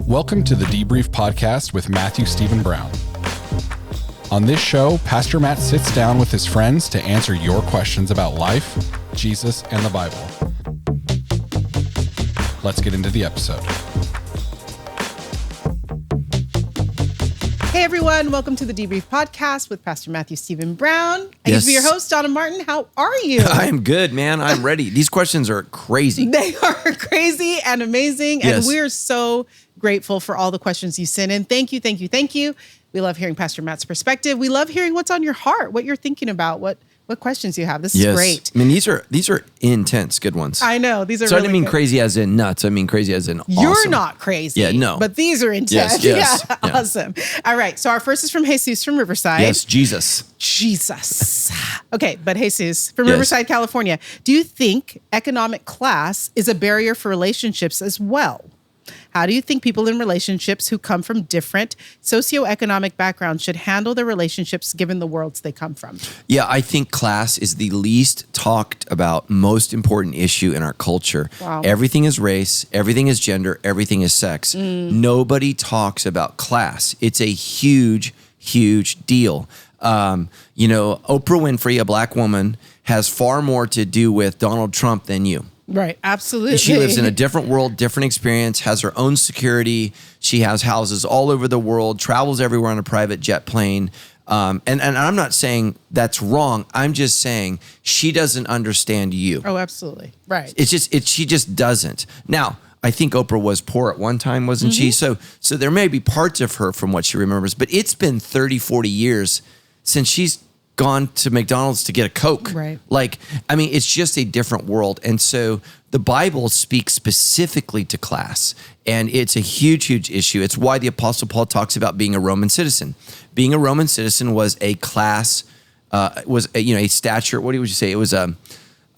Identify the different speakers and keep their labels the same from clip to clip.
Speaker 1: Welcome to the Debrief Podcast with Matthew Stephen Brown. On this show, Pastor Matt sits down with his friends to answer your questions about life, Jesus, and the Bible. Let's get into the episode.
Speaker 2: Hey everyone, welcome to the Debrief Podcast with Pastor Matthew Stephen Brown. I get to be your host, Donna Martin. How are you?
Speaker 3: I'm good, man. I'm ready. These questions are crazy.
Speaker 2: They are crazy and amazing.
Speaker 3: Yes.
Speaker 2: And we're so grateful for all the questions you sent in. Thank you, thank you, thank you. We love hearing Pastor Matt's perspective. We love hearing what's on your heart, what you're thinking about, what questions you have. This is great.
Speaker 3: I mean, these are intense, good ones.
Speaker 2: I know. These are
Speaker 3: So
Speaker 2: really
Speaker 3: I didn't mean
Speaker 2: good.
Speaker 3: crazy as in nuts. I mean crazy as in awesome.
Speaker 2: You're not crazy.
Speaker 3: Yeah, no.
Speaker 2: But these are intense.
Speaker 3: Yes.
Speaker 2: Yeah,
Speaker 3: Yeah.
Speaker 2: awesome. All right. So our first is from Jesus from Riverside.
Speaker 3: Yes, Jesus.
Speaker 2: Okay, but Jesus from
Speaker 3: Yes.
Speaker 2: Riverside, California. Do you think economic class is a barrier for relationships as well? How do you think people in relationships who come from different socioeconomic backgrounds should handle their relationships given the worlds they come from?
Speaker 3: Yeah, I think class is the least talked about, most important issue in our culture.
Speaker 2: Wow.
Speaker 3: Everything is race, everything is gender, everything is sex. Nobody talks about class. It's a huge, huge deal. Oprah Winfrey, a black woman, has far more to do with Donald Trump than you.
Speaker 2: Right, absolutely.
Speaker 3: She lives in a different world, different experience, has her own security. She has houses all over the world, travels everywhere on a private jet plane. And I'm not saying that's wrong. I'm just saying she doesn't understand you.
Speaker 2: Oh, absolutely. Right.
Speaker 3: She just doesn't. Now, I think Oprah was poor at one time, wasn't she? So there may be parts of her from what she remembers, but it's been 30, 40 years since she's gone to McDonald's to get a Coke.
Speaker 2: Right.
Speaker 3: It's just a different world. And so the Bible speaks specifically to class, and it's a huge, huge issue. It's why the Apostle Paul talks about being a Roman citizen. Being a Roman citizen was a class, a stature. What would you say? It was a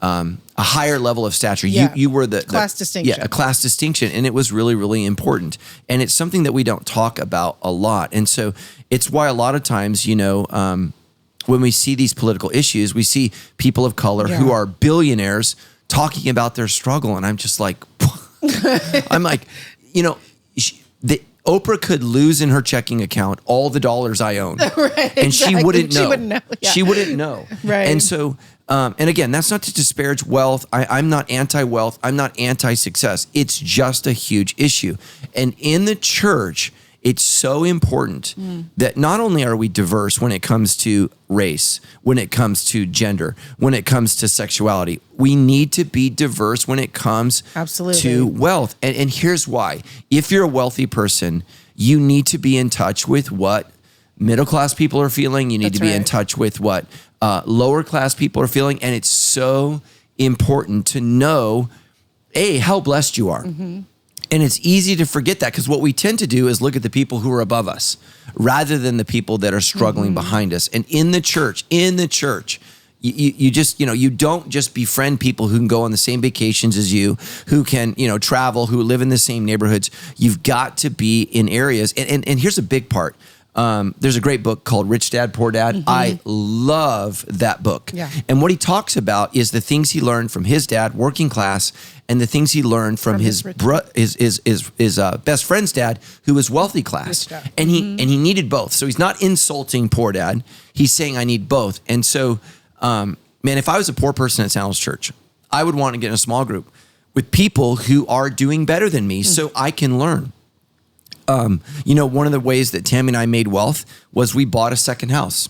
Speaker 3: higher level of stature.
Speaker 2: Yeah.
Speaker 3: You were the
Speaker 2: class distinction.
Speaker 3: Yeah, a class distinction. And it was really, really important. And it's something that we don't talk about a lot. And so it's why a lot of times, when we see these political issues, we see people of color who are billionaires talking about their struggle. And I'm just like, Oprah could lose in her checking account all the dollars I own.
Speaker 2: Right,
Speaker 3: and
Speaker 2: exactly.
Speaker 3: she wouldn't know.
Speaker 2: She wouldn't know. Yeah.
Speaker 3: She wouldn't know.
Speaker 2: Right.
Speaker 3: And so, and again, that's not to disparage wealth. I'm not anti-wealth. I'm not anti-success. It's just a huge issue. And in the church, it's so important that not only are we diverse when it comes to race, when it comes to gender, when it comes to sexuality, we need to be diverse when it comes to wealth. And here's why. If you're a wealthy person, you need to be in touch with what middle-class people are feeling. You need to be in touch with what lower-class people are feeling. And it's so important to know, how blessed you are. And it's easy to forget that because what we tend to do is look at the people who are above us rather than the people that are struggling behind us. And in the church, you don't just befriend people who can go on the same vacations as you, who can, travel, who live in the same neighborhoods. You've got to be in areas. And here's a big part. There's a great book called Rich Dad, Poor Dad. I love that book.
Speaker 2: Yeah.
Speaker 3: And what he talks about is the things he learned from his dad, working class, and the things he learned from his best friend's dad, who was wealthy class. And he needed both. So he's not insulting poor dad. He's saying I need both. And so, if I was a poor person at Sandals Church, I would want to get in a small group with people who are doing better than me so I can learn. One of the ways that Tammy and I made wealth was we bought a second house.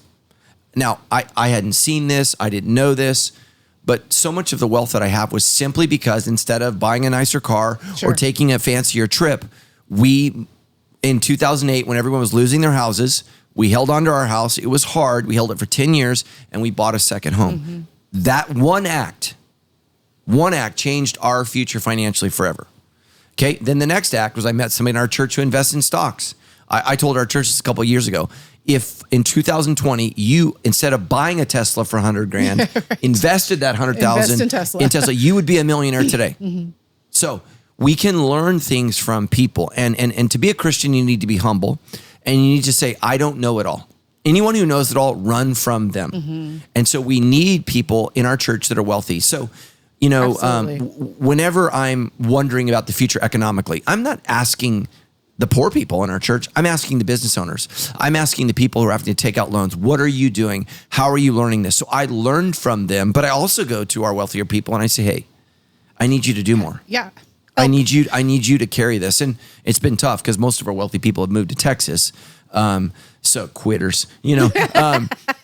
Speaker 3: Now, I hadn't seen this. I didn't know this. But so much of the wealth that I have was simply because instead of buying a nicer car or taking a fancier trip, in 2008, when everyone was losing their houses, we held onto our house. It was hard. We held it for 10 years, and we bought a second home. That one act changed our future financially forever. Okay, then the next act was I met somebody in our church who invests in stocks. I told our church this a couple of years ago, if in 2020 you, instead of buying a Tesla for $100,000, invested that $100,000 in Tesla, you would be a millionaire today. So we can learn things from people. And to be a Christian, you need to be humble. And you need to say, I don't know it all. Anyone who knows it all, run from them. And so we need people in our church that are wealthy. So You know, whenever I'm wondering about the future economically, I'm not asking the poor people in our church. I'm asking the business owners. I'm asking the people who are having to take out loans. What are you doing? How are you learning this? So I learned from them, but I also go to our wealthier people and I say, hey, I need you to do more.
Speaker 2: Yeah.
Speaker 3: I need you to carry this. And it's been tough because most of our wealthy people have moved to Texas. So quitters, but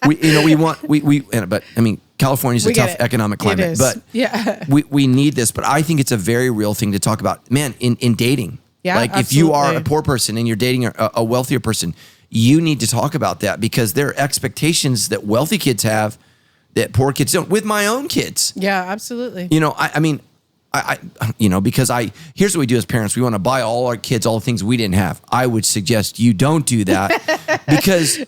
Speaker 3: I mean, California's a tough economic climate, but we need this, but I think it's a very real thing to talk about, man, in dating.
Speaker 2: Yeah,
Speaker 3: like
Speaker 2: absolutely.
Speaker 3: if you are a poor person and you're dating a wealthier person, you need to talk about that because there are expectations that wealthy kids have that poor kids don't with my own kids.
Speaker 2: Yeah, absolutely.
Speaker 3: Because here's what we do as parents. We want to buy all our kids all the things we didn't have. I would suggest you don't do that because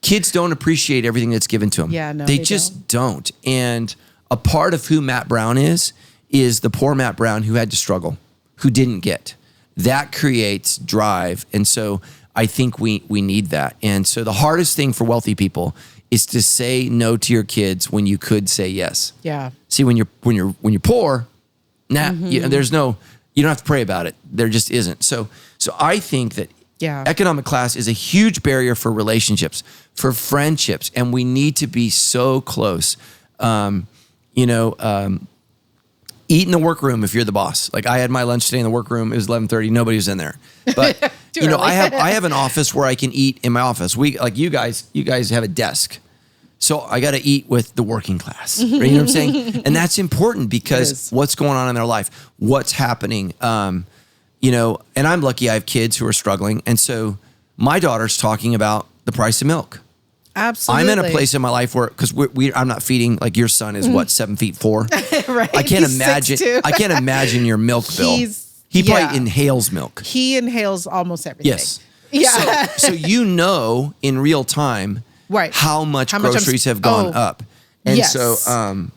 Speaker 3: kids don't appreciate everything that's given to them.
Speaker 2: Yeah, no,
Speaker 3: they just don't. And a part of who Matt Brown is the poor Matt Brown who had to struggle, who didn't get. That creates drive. And so I think we need that. And so the hardest thing for wealthy people is to say no to your kids when you could say yes.
Speaker 2: Yeah.
Speaker 3: See, when you're poor, there's no, you don't have to pray about it. There just isn't. So I think that economic class is a huge barrier for relationships, for friendships, and we need to be so close. Eat in the workroom if you're the boss. Like I had my lunch today in the workroom. It was 11:30. Nobody was in there. But I have an office where I can eat in my office. You guys have a desk. So I got to eat with the working class. Right? You know what I'm saying? And that's important because what's going on in their life, what's happening. And I'm lucky I have kids who are struggling. And so my daughter's talking about the price of milk.
Speaker 2: Absolutely.
Speaker 3: I'm in a place in my life where, because I'm not feeding, like your son is 7'4".
Speaker 2: Right.
Speaker 3: I can't imagine.
Speaker 2: 6'2".
Speaker 3: I can't imagine your milk bill. He probably inhales milk.
Speaker 2: He inhales almost everything.
Speaker 3: Yes.
Speaker 2: Yeah.
Speaker 3: So in real time,
Speaker 2: right,
Speaker 3: how much groceries have gone up. And so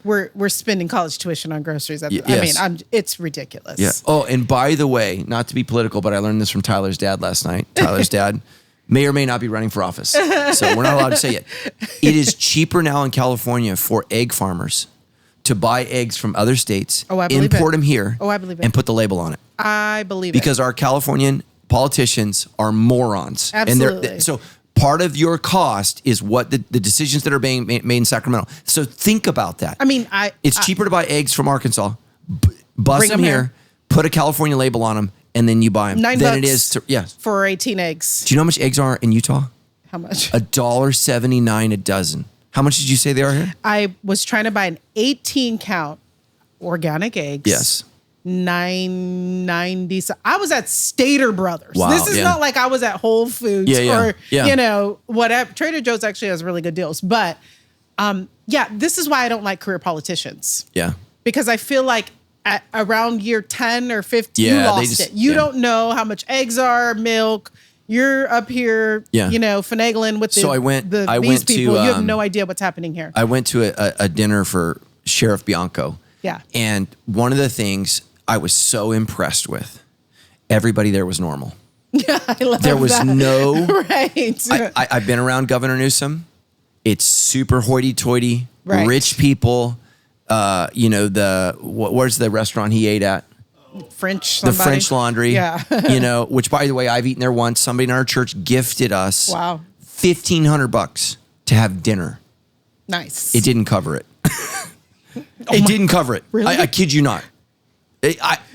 Speaker 2: we're spending college tuition on groceries. It's ridiculous.
Speaker 3: Yeah. Oh, and by the way, not to be political, but I learned this from Tyler's dad last night. Tyler's dad may or may not be running for office. So we're not allowed to say it. It is cheaper now in California for egg farmers to buy eggs from other states, import them here, and put the label on it.
Speaker 2: I believe
Speaker 3: because our Californian politicians are morons.
Speaker 2: Absolutely.
Speaker 3: And so part of your cost is what the decisions that are being made in Sacramento. So think about that. It's cheaper to buy eggs from Arkansas, bust them here, put a California label on them, and then you buy them.
Speaker 2: $9
Speaker 3: than it is
Speaker 2: for 18 eggs.
Speaker 3: Do you know how much eggs are in Utah?
Speaker 2: How much?
Speaker 3: $1.79 a dozen. How much did you say they are here?
Speaker 2: I was trying to buy an 18 count organic eggs.
Speaker 3: Yes.
Speaker 2: $9.90. So I was at Stater Brothers.
Speaker 3: Wow,
Speaker 2: this is not like I was at Whole Foods or whatever. Trader Joe's actually has really good deals. But this is why I don't like career politicians.
Speaker 3: Yeah.
Speaker 2: Because I feel like at around year 10 or 15, you lost it. You don't know how much eggs are, milk. You're up here, finagling with these people. You have no idea what's happening here.
Speaker 3: I went to a dinner for Sheriff Bianco.
Speaker 2: Yeah.
Speaker 3: And one of the things I was so impressed with, everybody there was normal.
Speaker 2: Yeah, I love that.
Speaker 3: There was no...
Speaker 2: Right.
Speaker 3: I've been around Governor Newsom. It's super hoity-toity, rich people. Where's the restaurant he ate at?
Speaker 2: French
Speaker 3: French Laundry.
Speaker 2: Yeah.
Speaker 3: Which, by the way, I've eaten there once. Somebody in our church gifted us $1,500 to have dinner.
Speaker 2: Nice.
Speaker 3: It didn't cover it. It didn't cover it.
Speaker 2: Really?
Speaker 3: I kid you not.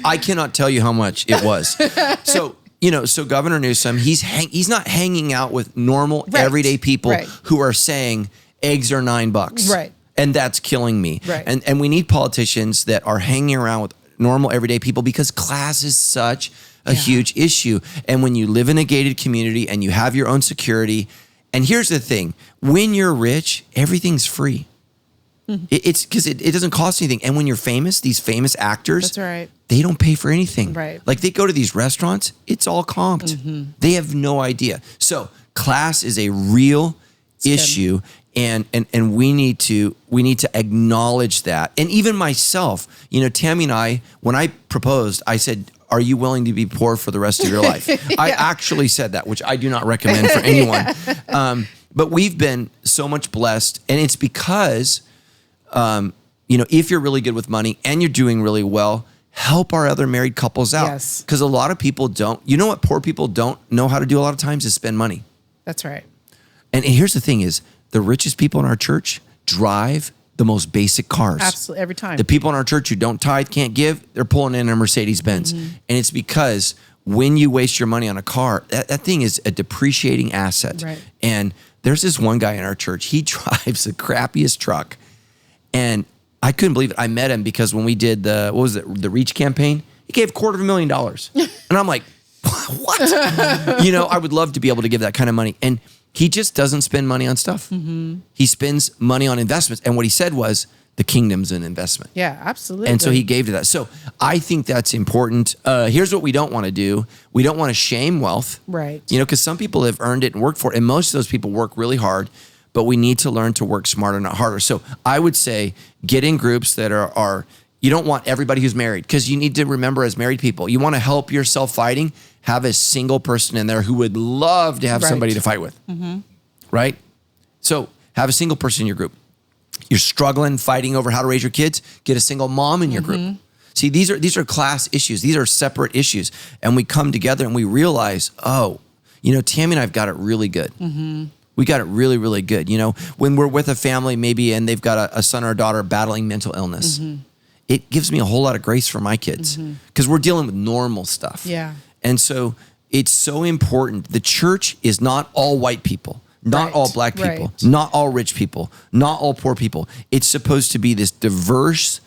Speaker 3: I cannot tell you how much it was. So Governor Newsom, he's not hanging out with normal everyday people who are saying eggs are $9.
Speaker 2: Right.
Speaker 3: And that's killing me.
Speaker 2: Right.
Speaker 3: And we need politicians that are hanging around with normal everyday people because class is such a huge issue. And when you live in a gated community and you have your own security, and here's the thing, when you're rich, everything's free. Mm-hmm. It's because it doesn't cost anything. And when you're famous, these famous actors,
Speaker 2: that's right,
Speaker 3: they don't pay for anything.
Speaker 2: Right.
Speaker 3: Like they go to these restaurants, it's all comped. Mm-hmm. They have no idea. So class is a real issue. And we need to acknowledge that. And even myself, Tammy and I, when I proposed, I said, are you willing to be poor for the rest of your life? I actually said that, which I do not recommend for anyone. But we've been so much blessed. And it's because, if you're really good with money and you're doing really well, help our other married couples out.
Speaker 2: Yes.
Speaker 3: Because a lot of people don't, you know what poor people don't know how to do a lot of times is spend money.
Speaker 2: That's right.
Speaker 3: And here's the thing is the richest people in our church drive the most basic cars.
Speaker 2: Absolutely. Every time.
Speaker 3: The people in our church who don't tithe, can't give, they're pulling in a Mercedes Benz. And it's because when you waste your money on a car, that thing is a depreciating asset.
Speaker 2: Right.
Speaker 3: And there's this one guy in our church, he drives the crappiest truck. And I couldn't believe it. I met him because when we did the Reach campaign, he gave $250,000. And I'm like, what? I would love to be able to give that kind of money. And he just doesn't spend money on stuff. He spends money on investments. And what he said was, the kingdom's an investment.
Speaker 2: Yeah, absolutely.
Speaker 3: And so he gave to that. So I think that's important. Here's what we don't want to do. We don't want to shame wealth.
Speaker 2: Right.
Speaker 3: Because some people have earned it and worked for it. And most of those people work really hard, but we need to learn to work smarter, not harder. So I would say get in groups that are you don't want everybody who's married, because you need to remember as married people, you want to help yourself fighting, have a single person in there who would love to have somebody to fight with. Right? So have a single person in your group. You're struggling, fighting over how to raise your kids, get a single mom in your group. See, these are class issues. These are separate issues. And we come together and we realize, Tammy and I've got it really good. We got it really, really good. When we're with a family maybe and they've got a son or a daughter battling mental illness, it gives me a whole lot of grace for my kids because we're dealing with normal stuff.
Speaker 2: Yeah.
Speaker 3: And so it's so important. The church is not all white people. Not all black people, not all rich people, not all poor people. It's supposed to be this diverse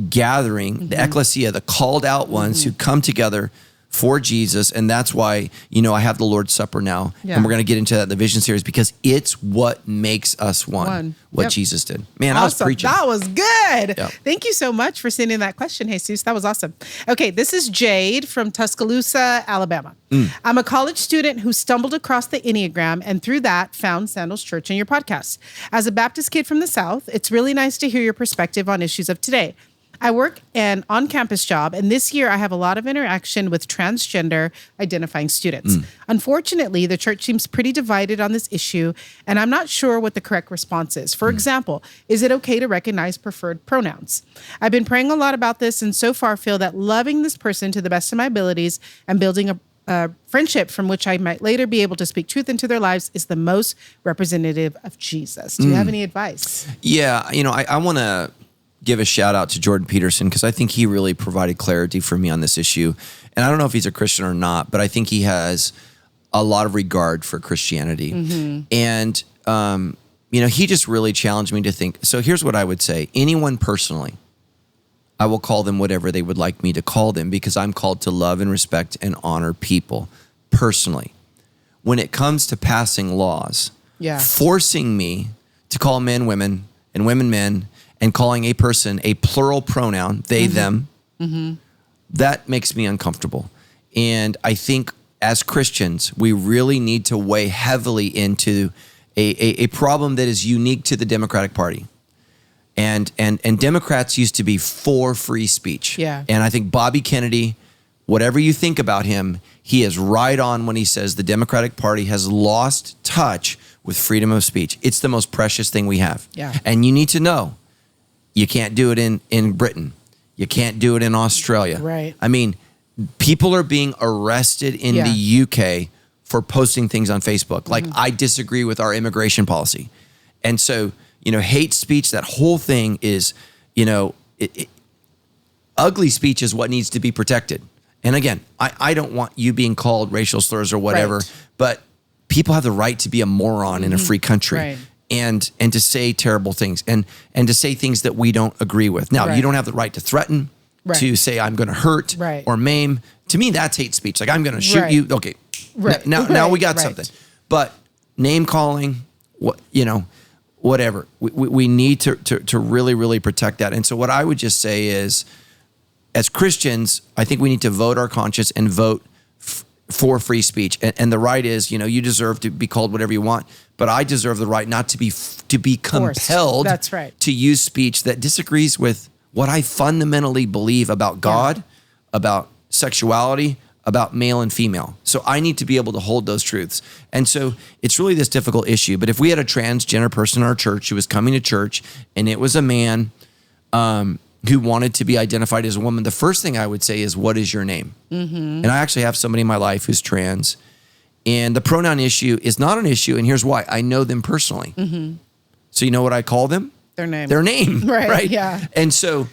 Speaker 3: gathering, the ecclesia, the called out ones who come together for Jesus. And that's why, I have the Lord's Supper now. Yeah. And we're going to get into that in the Vision series because it's what makes us one. What Jesus did. Man, awesome. I was preaching.
Speaker 2: That was good.
Speaker 3: Yep.
Speaker 2: Thank you so much for sending that question, Jesus. That was awesome. Okay, this is Jade from Tuscaloosa, Alabama. I'm a college student who stumbled across the Enneagram and through that found Sandals Church and your podcast. As a Baptist kid from the South, it's really nice to hear your perspective on issues of today. I work an on-campus job, and this year I have a lot of interaction with transgender identifying students. Unfortunately, the church seems pretty divided on this issue, and I'm not sure what the correct response is. For example, is it okay to recognize preferred pronouns? I've been praying a lot about this, and so far feel that loving this person to the best of my abilities and building a friendship from which I might later be able to speak truth into their lives is the most representative of Jesus. Do you have any advice?
Speaker 3: Yeah, I want to give a shout out to Jordan Peterson because I think he really provided clarity for me on this issue. And I don't know if he's a Christian or not, but I think he has a lot of regard for Christianity. And, he just really challenged me to think. So here's what I would say. Anyone personally, I will call them whatever they would like me to call them because I'm called to love and respect and honor people personally. When it comes to passing laws, forcing me to call men women and women men, and calling a person a plural pronoun, they, them, that makes me uncomfortable. And I think as Christians, we really need to weigh heavily into a problem that is unique to the Democratic Party. And Democrats used to be for free speech.
Speaker 2: Yeah.
Speaker 3: And I think Bobby Kennedy, whatever you think about him, he is right on when he says the Democratic Party has lost touch with freedom of speech. It's the most precious thing we have.
Speaker 2: Yeah.
Speaker 3: And you need to know, you can't do it in Britain. You can't do it in Australia.
Speaker 2: Right.
Speaker 3: I mean, people are being arrested in the UK for posting things on Facebook. Like, I disagree with our immigration policy. And so, hate speech, that whole thing is, ugly speech is what needs to be protected. And again, I don't want you being called racial slurs or whatever, but people have the right to be a moron in a free country.
Speaker 2: Right.
Speaker 3: And to say terrible things and to say things that we don't agree with. Now, you don't have the right to threaten, to say I'm going to hurt or maim. To me, that's hate speech. Like, I'm going to shoot you. Okay. Now we got something. But name calling, whatever. We need to really, really protect that. And so what I would just say is, as Christians, I think we need to vote our conscience and vote for free speech. And the right is, you deserve to be called whatever you want, but I deserve the right not to be compelled to use speech that disagrees with what I fundamentally believe about God, about sexuality, about male and female. So I need to be able to hold those truths. And so it's really this difficult issue. But if we had a transgender person in our church who was coming to church and it was a man, who wanted to be identified as a woman, the first thing I would say is, what is your name? And I actually have somebody in my life who's trans, and the pronoun issue is not an issue. And here's why. I know them personally. So you know what I call them?
Speaker 2: Their name.
Speaker 3: Their name.
Speaker 2: Right. Yeah.
Speaker 3: And so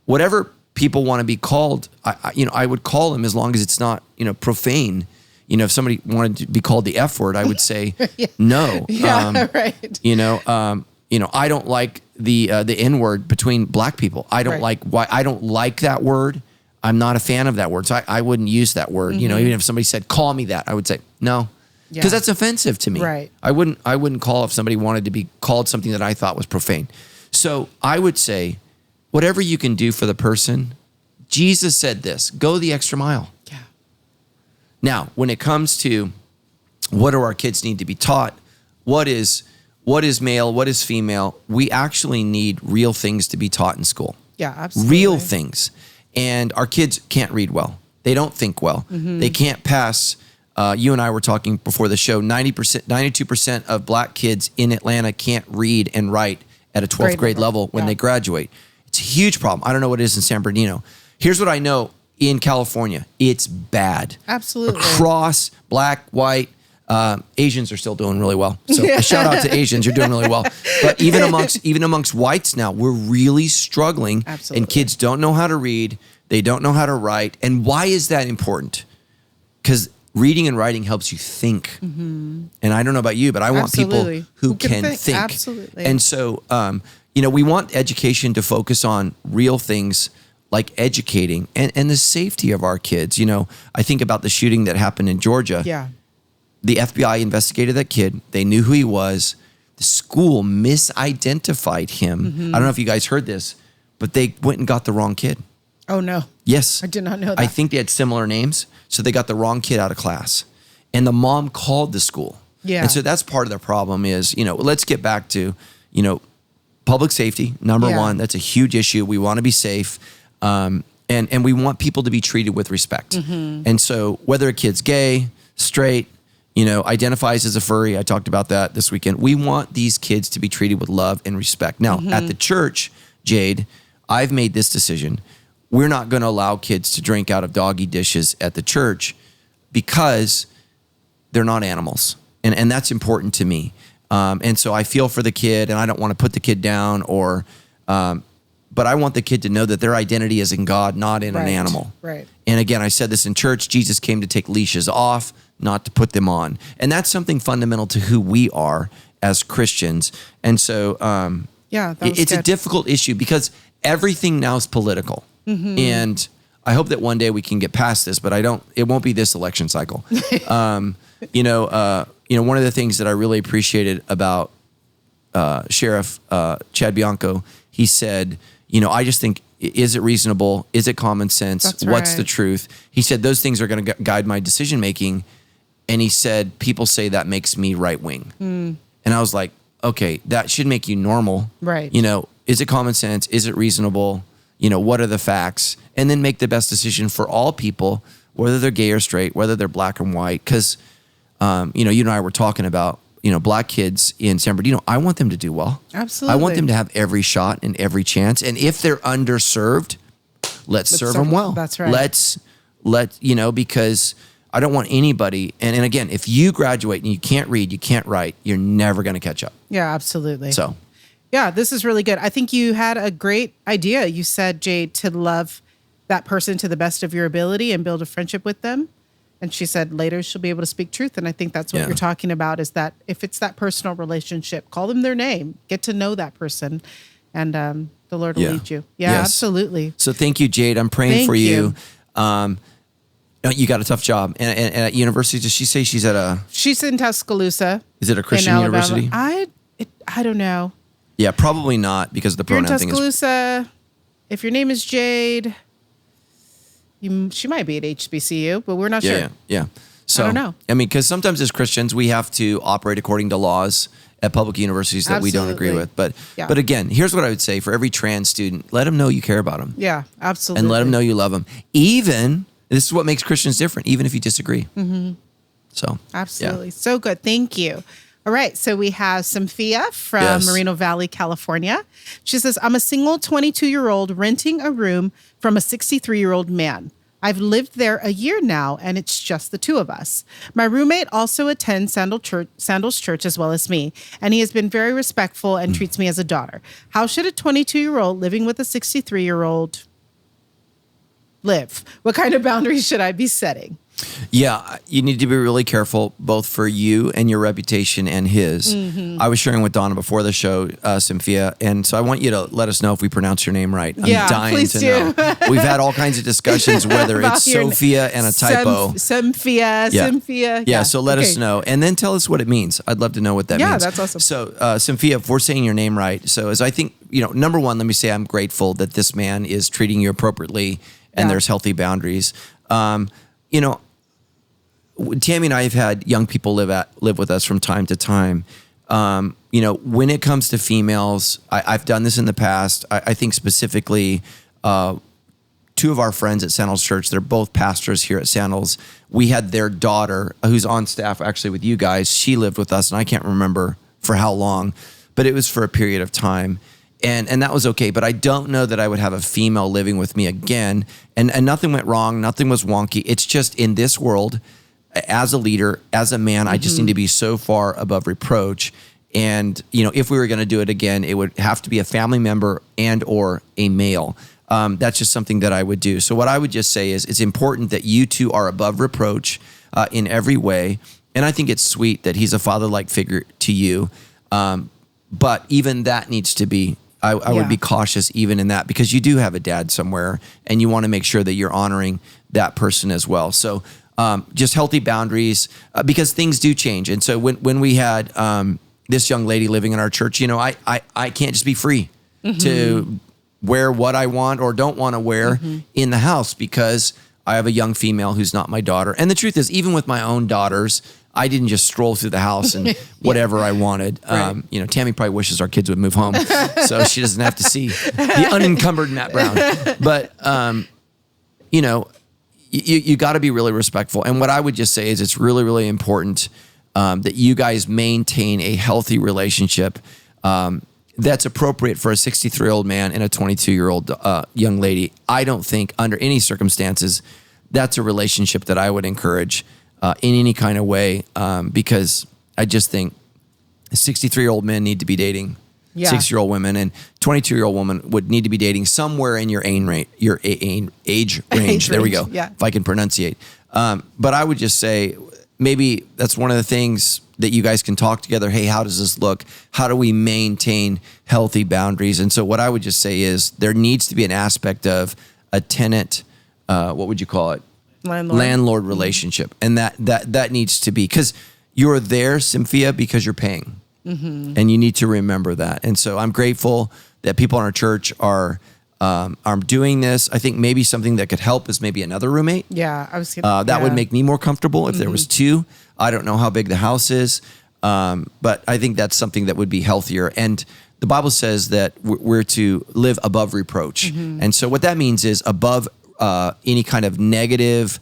Speaker 3: whatever people want to be called, I would call them, as long as it's not, profane. If somebody wanted to be called the F word, I would say no.
Speaker 2: Yeah, right.
Speaker 3: I don't like the N word between black people. I don't I don't like that word. I'm not a fan of that word. So I wouldn't use that word. Even if somebody said, call me that, I would say no. Because that's offensive to me.
Speaker 2: Right.
Speaker 3: I wouldn't call if somebody wanted to be called something that I thought was profane. So I would say, whatever you can do for the person, Jesus said this, go the extra mile.
Speaker 2: Yeah.
Speaker 3: Now, when it comes to what do our kids need to be taught, what is male, what is female, we actually need real things to be taught in school.
Speaker 2: Yeah, absolutely.
Speaker 3: Real things. And our kids can't read well. They don't think well. They can't pass. You and I were talking before the show, 92% of black kids in Atlanta can't read and write at a 12th grade level when they graduate. It's a huge problem. I don't know what it is in San Bernardino. Here's what I know in California. It's bad.
Speaker 2: Absolutely.
Speaker 3: Across black, white, Asians are still doing really well. So a shout out to Asians. You're doing really well. But even amongst whites now, we're really struggling.
Speaker 2: Absolutely.
Speaker 3: And kids don't know how to read. They don't know how to write. And why is that important? Because reading and writing helps you think. And I don't know about you, but I want people who can think.
Speaker 2: Absolutely.
Speaker 3: And so, we want education to focus on real things like educating and the safety of our kids. I think about the shooting that happened in Georgia.
Speaker 2: Yeah.
Speaker 3: The FBI investigated that kid. They knew who he was. The school misidentified him. I don't know if you guys heard this, but they went and got the wrong kid.
Speaker 2: Oh, no.
Speaker 3: Yes.
Speaker 2: I did not know that.
Speaker 3: I think they had similar names, so they got the wrong kid out of class. And the mom called the school.
Speaker 2: Yeah.
Speaker 3: And so that's part of the problem is, let's get back to, public safety, number one. That's a huge issue. We want to be safe. And we want people to be treated with respect. And so whether a kid's gay, straight, identifies as a furry, I talked about that this weekend. We want these kids to be treated with love and respect. Now, at the church, Jade, I've made this decision. We're not going to allow kids to drink out of doggy dishes at the church because they're not animals. And that's important to me. And so I feel for the kid, and I don't want to put the kid down but I want the kid to know that their identity is in God, not in an animal.
Speaker 2: Right.
Speaker 3: And again, I said this in church, Jesus came to take leashes off, not to put them on. And that's something fundamental to who we are as Christians. And so it's a difficult issue because everything now is political. And I hope that one day we can get past this, but it won't be this election cycle. One of the things that I really appreciated about Sheriff Chad Bianco, he said, I just think, is it reasonable? Is it common sense?
Speaker 2: That's
Speaker 3: What's
Speaker 2: right.
Speaker 3: the truth? He said, those things are going to guide my decision making. And he said, people say that makes me right wing. And I was like, okay, that should make you normal.
Speaker 2: Right.
Speaker 3: Is it common sense? Is it reasonable? What are the facts? And then make the best decision for all people, whether they're gay or straight, whether they're black and white. Because, you and I were talking about, black kids in San Bernardino. I want them to do well.
Speaker 2: Absolutely.
Speaker 3: I want them to have every shot and every chance. And if they're underserved, let's serve them well.
Speaker 2: That's right.
Speaker 3: Because I don't want anybody. And again, if you graduate and you can't read, you can't write, you're never going to catch up.
Speaker 2: Yeah, absolutely.
Speaker 3: So.
Speaker 2: Yeah, this is really good. I think you had a great idea. You said, Jade, to love that person to the best of your ability and build a friendship with them. And she said later she'll be able to speak truth. And I think that's what you're talking about, is that if it's that personal relationship, call them their name, get to know that person, and the Lord will lead you. Yeah,
Speaker 3: yes.
Speaker 2: Absolutely.
Speaker 3: So thank you, Jade. I'm praying for you. You got a tough job. And at university, does she say she's
Speaker 2: in Tuscaloosa.
Speaker 3: Is it a Christian university?
Speaker 2: I don't know.
Speaker 3: Yeah, probably not because of the pronoun thing.
Speaker 2: You're in Tuscaloosa. If your name is Jade, she might be at HBCU, but we're not sure.
Speaker 3: Yeah. So,
Speaker 2: I don't know.
Speaker 3: Because sometimes as Christians, we have to operate according to laws at public universities that we don't agree with. But again, here's what I would say for every trans student: let them know you care about them.
Speaker 2: Yeah, absolutely.
Speaker 3: And let them know you love them. This is what makes Christians different, even if you disagree. So
Speaker 2: absolutely, so good. Thank you. All right. So we have Cynthia from
Speaker 3: Yes.
Speaker 2: Moreno Valley, California. She says, I'm a single 22-year-old renting a room from a 63-year-old man. I've lived there a year now, and it's just the two of us. My roommate also attends Sandals Church as well as me, and he has been very respectful and treats me as a daughter. How should a 22-year-old living with a 63-year-old live? What kind of boundaries should I be setting?
Speaker 3: Yeah, you need to be really careful, both for you and your reputation and his. I was sharing with Donna before the show, Cynthia, and so I want you to let us know if we pronounce your name right. I'm dying
Speaker 2: please
Speaker 3: to
Speaker 2: do.
Speaker 3: know. We've had all kinds of discussions, whether it's Sophia and a typo.
Speaker 2: Cynthia.
Speaker 3: Yeah, so let us know. And then tell us what it means. I'd love to know what that means.
Speaker 2: Yeah, that's awesome.
Speaker 3: So, Cynthia, if we're saying your name right, so as I think, number one, let me say I'm grateful that this man is treating you appropriately and there's healthy boundaries. Tammy and I have had young people live with us from time to time. When it comes to females, I've done this in the past. I think specifically, two of our friends at Sandals Church, they're both pastors here at Sandals. We had their daughter, who's on staff actually with you guys. She lived with us, and I can't remember for how long, but it was for a period of time. And that was okay, but I don't know that I would have a female living with me again. And nothing went wrong, nothing was wonky. It's just in this world, as a leader, as a man, I just need to be so far above reproach. And, if we were going to do it again, it would have to be a family member and or a male. That's just something that I would do. So what I would just say is it's important that you two are above reproach in every way. And I think it's sweet that he's a father-like figure to you. But even that needs to be, I would be cautious even in that, because you do have a dad somewhere and you want to make sure that you're honoring that person as well. So just healthy boundaries, because things do change. And so when we had this young lady living in our church, I can't just be free to wear what I want or don't want to wear in the house, because I have a young female who's not my daughter. And the truth is, even with my own daughters, I didn't just stroll through the house and whatever I wanted. Right. Tammy probably wishes our kids would move home so she doesn't have to see the unencumbered Matt Brown. But, you got to be really respectful. And what I would just say is it's really, really important that you guys maintain a healthy relationship that's appropriate for a 63-year-old man and a 22-year-old young lady. I don't think under any circumstances that's a relationship that I would encourage in any kind of way, because I just think 63-year-old men need to be dating 60-year-old women, and 22-year-old woman would need to be dating somewhere in your age range. There we go.
Speaker 2: Yeah.
Speaker 3: If I can pronunciate. But I would just say maybe that's one of the things that you guys can talk together. Hey, how does this look? How do we maintain healthy boundaries? And so what I would just say is there needs to be an aspect of a tenant, what would you call it? Landlord relationship. And that needs to be, because you're there, Cynthia, because you're paying. And you need to remember that. And so I'm grateful that people in our church are doing this. I think maybe something that could help is maybe another roommate.
Speaker 2: Yeah, I was gonna,
Speaker 3: that would make me more comfortable if there was two. I don't know how big the house is, but I think that's something that would be healthier. And the Bible says that we're to live above reproach. And so what that means is above any kind of negative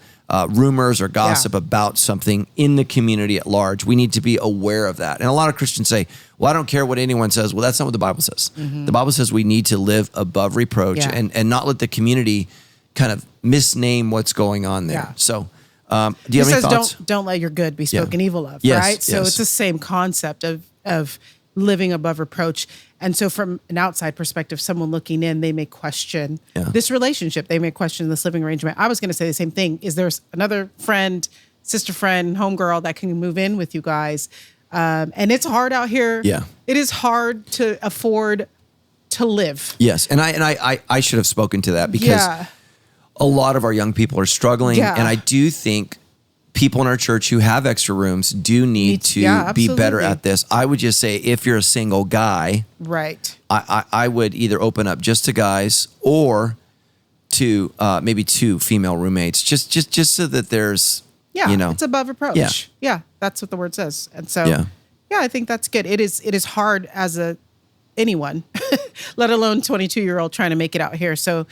Speaker 3: rumors or gossip about something in the community at large. We need to be aware of that. And a lot of Christians say, well, I don't care what anyone says. Well, that's not what the Bible says. The Bible says we need to live above reproach and not let the community kind of misname what's going on there. So do you have any thoughts?
Speaker 2: Don't let your good be spoken evil of,
Speaker 3: yes,
Speaker 2: right? So it's the same concept of living above reproach. And so from an outside perspective, someone looking in, they may question this relationship. They may question this living arrangement. I was going to say the same thing. Is there another friend, sister friend, homegirl that can move in with you guys? And it's hard out here. Yeah. It is hard to afford to live.
Speaker 3: Yes. And I should have spoken to that, because a lot of our young people are struggling. And I do think people in our church who have extra rooms do need to be better at this. I would just say, if you're a single guy,
Speaker 2: right,
Speaker 3: I would either open up just to guys or to maybe two female roommates, just so that there's,
Speaker 2: it's above reproach. Yeah, that's what the word says. And so, I think that's good. It is hard as anyone, let alone 22-year-old trying to make it out here. So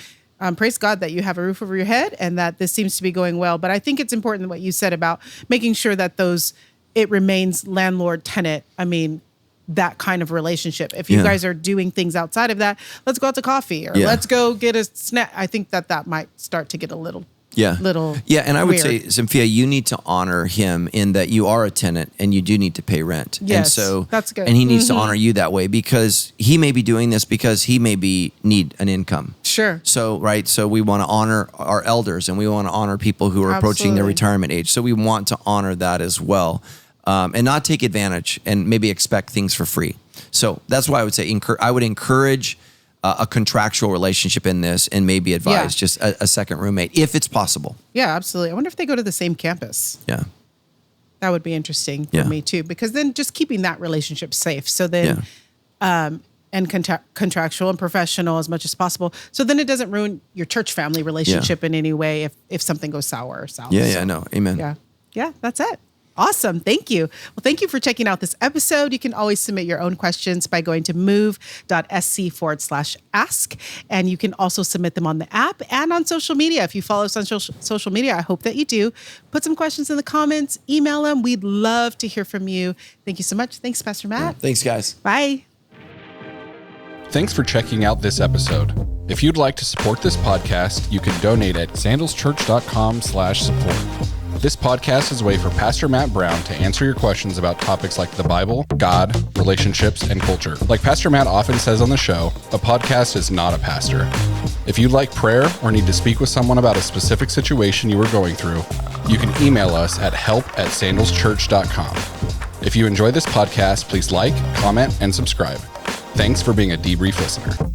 Speaker 2: praise God that you have a roof over your head and that this seems to be going well. But I think it's important what you said about making sure that those it remains landlord tenant. I mean, that kind of relationship. If you guys are doing things outside of that, let's go out to coffee or let's go get a snack. I think that might start to get a little
Speaker 3: and I would say, Cynthia, you need to honor him in that you are a tenant and you do need to pay rent.
Speaker 2: Yes,
Speaker 3: and so
Speaker 2: that's good.
Speaker 3: And he needs to honor you that way because he may be doing this because he may need an income.
Speaker 2: Sure.
Speaker 3: So we want to honor our elders and we want to honor people who are approaching their retirement age. So we want to honor that as well, and not take advantage and maybe expect things for free. So that's why I would say I would encourage a contractual relationship in this and maybe advise just a second roommate if it's possible.
Speaker 2: Yeah, absolutely. I wonder if they go to the same campus.
Speaker 3: Yeah.
Speaker 2: That would be interesting for me too, because then just keeping that relationship safe. So then, and contractual and professional as much as possible. So then it doesn't ruin your church family relationship in any way if something goes sour or south.
Speaker 3: No, amen.
Speaker 2: Yeah, that's it. Awesome. Thank you. Well, thank you for checking out this episode. You can always submit your own questions by going to move.sc/ask. And you can also submit them on the app and on social media. If you follow us on social media, I hope that you do. Put some questions in the comments, email them. We'd love to hear from you. Thank you so much. Thanks, Pastor Matt.
Speaker 3: Thanks, guys.
Speaker 2: Bye.
Speaker 1: Thanks for checking out this episode. If you'd like to support this podcast, you can donate at sandalschurch.com/support. This podcast is a way for Pastor Matt Brown to answer your questions about topics like the Bible, God, relationships, and culture. Like Pastor Matt often says on the show, a podcast is not a pastor. If you'd like prayer or need to speak with someone about a specific situation you are going through, you can email us at help@sandalschurch.com. If you enjoy this podcast, please like, comment, and subscribe. Thanks for being a debrief listener.